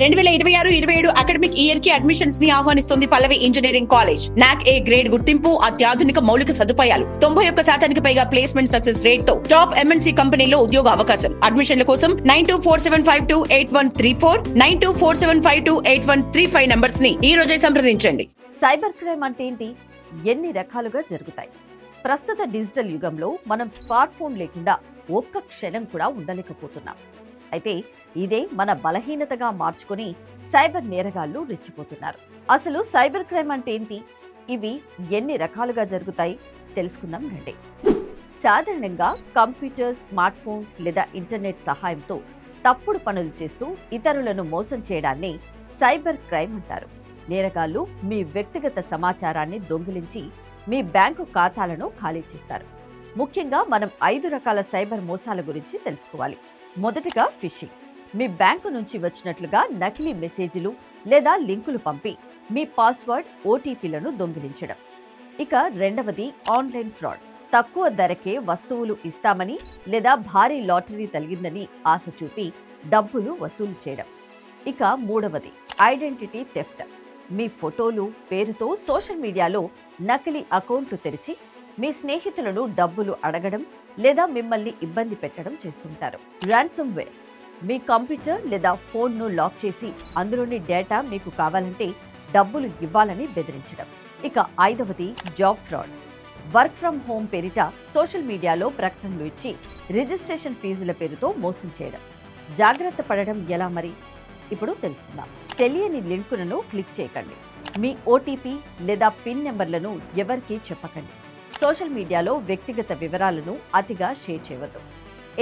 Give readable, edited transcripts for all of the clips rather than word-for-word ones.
2026-27 academic year కి admissions ని ఆహ్వానిస్తుంది పల్లవి engineering college. నాక్ ఏ గ్రేడ్ గుర్తింపు, అత్యాధునిక మౌలిక సదుపాయాలు, 91% పైగా ప్లేస్మెంట్ సక్సెస్ రేట్ తో టాప్ ఎంఎన్సీ కంపెనీలో ఉద్యోగ అవకాశం. అడ్మిషన్ల కోసం 9247528134, 9247528135 నంబర్స్ ని ఈ రోజే సంప్రదించండి. సైబర్ క్రైమ్ అంటే ఏంటి? ఎన్ని రకాలుగా జరుగుతాయి? ప్రస్తుత డిజిటల్ యుగంలో మనం స్మార్ట్ ఫోన్ లేకుండా ఒక్క క్షణం కూడా ఉండలేకపోతున్నాం. అయితే ఇదే మన బలహీనతగా మార్చుకొని సైబర్ నేరగాళ్లు రెచ్చిపోతున్నారు. అసలు సైబర్ క్రైమ్ అంటే ఏంటి? ఇవి ఎన్ని రకాలుగా జరుగుతాయి తెలుసుకుందాం రండి. సాధారణంగా కంప్యూటర్, స్మార్ట్ ఫోన్ లేదా ఇంటర్నెట్ సహాయంతో తప్పుడు పనులు చేస్తూ ఇతరులను మోసం చేయడాన్ని సైబర్ క్రైమ్ అంటారు. నేరగాళ్లు మీ వ్యక్తిగత సమాచారాన్ని దొంగిలించి మీ బ్యాంకు ఖాతాలను ఖాళీ చేస్తారు. ముఖ్యంగా మనం 5 రకాల సైబర్ మోసాల గురించి తెలుసుకోవాలి. మొదటగా ఫిషింగ్. మీ బ్యాంకు నుంచి వచ్చినట్లుగా నకిలీ మెసేజ్లు లేదా లింకులు పంపి మీ పాస్వర్డ్, ఓటీపీలను దొంగిలించడం. ఇక రెండవది ఆన్లైన్ ఫ్రాడ్. తక్కువ ధరకే వస్తువులు ఇస్తామని లేదా భారీ లాటరీ తగిలిందని ఆశ చూపి డబ్బులు వసూలు చేయడం. ఇక మూడవది ఐడెంటిటీ థెఫ్ట్. మీ ఫోటోలు, పేరుతో సోషల్ మీడియాలో నకిలీ అకౌంట్లు తెరిచి మీ స్నేహితులను డబ్బులు అడగడం లేదా మిమ్మల్ని ఇబ్బంది పెట్టడం చేస్తుంటారు. Ransom wear. మీ కంప్యూటర్ లేదా ఫోన్ను లాక్ చేసి అందులోని డేటా మీకు కావాలంటే డబ్బులు ఇవ్వాలని బెదిరించడం. ఇక ఐదవది job fraud. Work from home పేరిట సోషల్ మీడియాలో ప్రకటనలు ఇచ్చి రిజిస్ట్రేషన్ ఫీజుల పేరుతో మోసం చేయడం. జాగ్రత్త పడడం ఎలా మరి? ఇప్పుడు తెలుసుకుందాం. తెలియని లింకులను క్లిక్ చేయకండి. మీ ఓటీపీ లేదా పిన్ నెంబర్లను ఎవరికీ చెప్పకండి. సోషల్ మీడియాలో వ్యక్తిగత వివరాలను అతిగా షేర్ చేయవద్దు.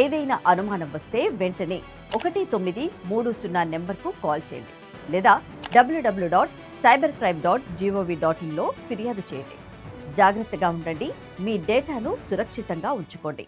ఏదైనా అనుమానం వస్తే వెంటనే 1930 నెంబర్కు కాల్ చేయండి లేదా www.cybercrime.gov.in లో ఫిర్యాదు చేయండి. జాగ్రత్తగా ఉండండి. మీ డేటాను సురక్షితంగా ఉంచుకోండి.